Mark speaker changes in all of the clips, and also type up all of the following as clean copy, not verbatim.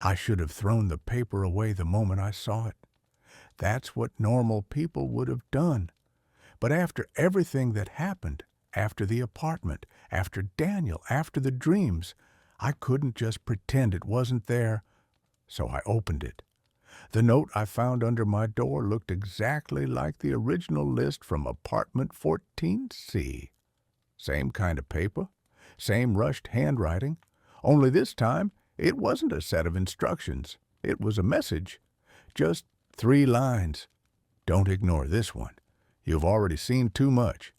Speaker 1: I should have thrown the paper away the moment I saw it. That's what normal people would have done. But after everything that happened, after the apartment, after Daniel, after the dreams, I couldn't just pretend it wasn't there, so I opened it. The note I found under my door looked exactly like the original list from apartment 14C. Same kind of paper, same rushed handwriting, only this time it wasn't a set of instructions. It was a message. Just 3 lines. Don't ignore this one. You've already seen too much.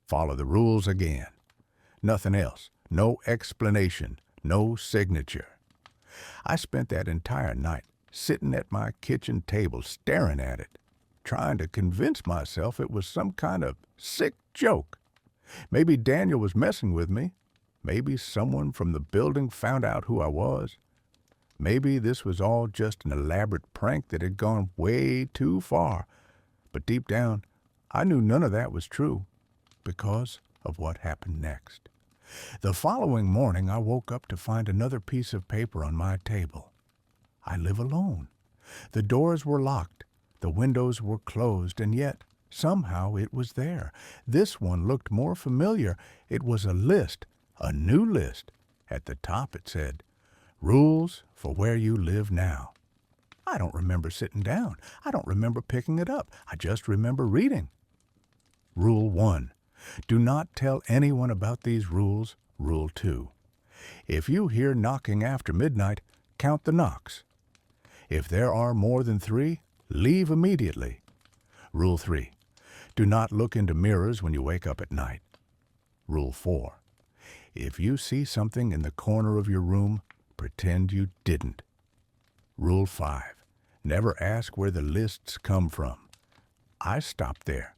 Speaker 1: Follow the rules again. Nothing else. No explanation. No signature. I spent that entire night sitting at my kitchen table staring at it, trying to convince myself it was some kind of sick joke. Maybe Daniel was messing with me. Maybe someone from the building found out who I was. Maybe this was all just an elaborate prank that had gone way too far. But deep down, I knew none of that was true because of what happened next. The following morning, I woke up to find another piece of paper on my table. I live alone. The doors were locked. The windows were closed, and yet somehow it was there. This one looked more familiar. It was a list, a new list. At the top it said, "Rules for where you live now." I don't remember sitting down. I don't remember picking it up. I just remember reading. Rule 1. Do not tell anyone about these rules. Rule 2. If you hear knocking after midnight, count the knocks. If there are more than 3, leave immediately. Rule 3. Do not look into mirrors when you wake up at night. Rule 4. If you see something in the corner of your room, pretend you didn't. Rule 5. Never ask where the lists come from. I stopped there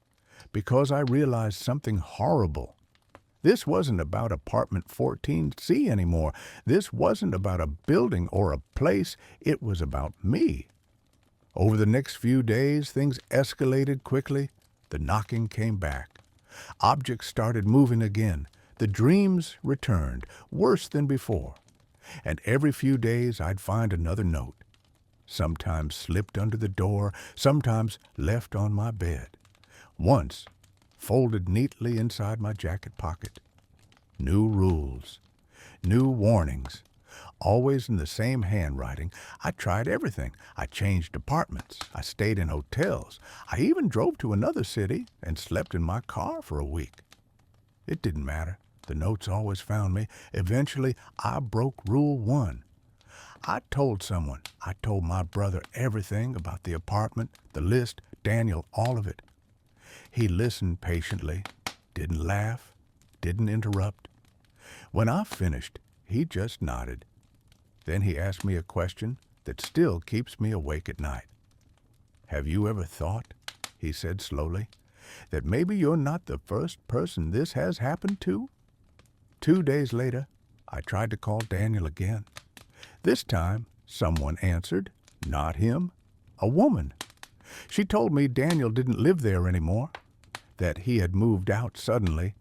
Speaker 1: because I realized something horrible. This wasn't about apartment 14C anymore. This wasn't about a building or a place. It was about me. Over the next few days, things escalated quickly. The knocking came back. Objects started moving again. The dreams returned, worse than before. And every few days, I'd find another note. Sometimes slipped under the door, sometimes left on my bed. Once, folded neatly inside my jacket pocket. New rules, new warnings, always in the same handwriting. I tried everything. I changed apartments. I stayed in hotels. I even drove to another city and slept in my car for a week. It didn't matter. The notes always found me. Eventually, I broke Rule 1. I told someone. I told my brother everything about the apartment, the list, Daniel, all of it. He listened patiently, didn't laugh, didn't interrupt. When I finished, he just nodded. Then he asked me a question that still keeps me awake at night. "Have you ever thought," he said slowly, "that maybe you're not the first person this has happened to?" 2 days later, I tried to call Daniel again. This time, someone answered, not him, a woman. She told me Daniel didn't live there anymore, that he had moved out suddenly,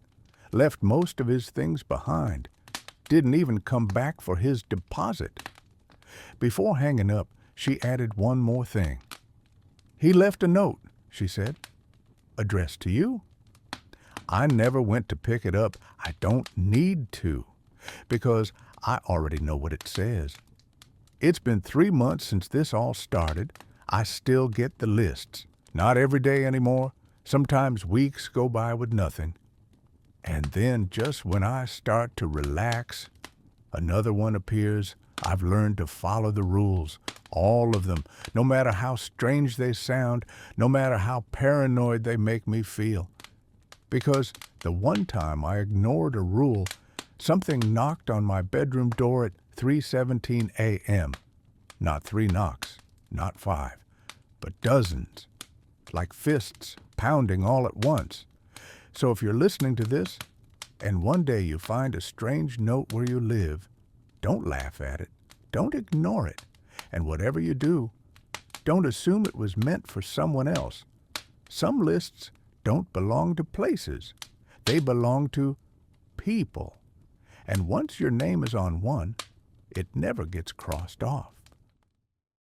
Speaker 1: left most of his things behind, didn't even come back for his deposit. Before hanging up, she added one more thing. "He left a note," she said, "addressed to you." I never went to pick it up. I don't need to, because I already know what it says. It's been 3 months since this all started. I still get the lists. Not every day anymore. Sometimes weeks go by with nothing. And then just when I start to relax, another one appears. I've learned to follow the rules, all of them, no matter how strange they sound, no matter how paranoid they make me feel. Because the one time I ignored a rule, something knocked on my bedroom door at 3:17 a.m. Not 3 knocks, not 5, but dozens, like fists pounding all at once. So if you're listening to this, and one day you find a strange note where you live, don't laugh at it, don't ignore it, and whatever you do, don't assume it was meant for someone else. Some lists don't belong to places. They belong to people. And once your name is on one, it never gets crossed off.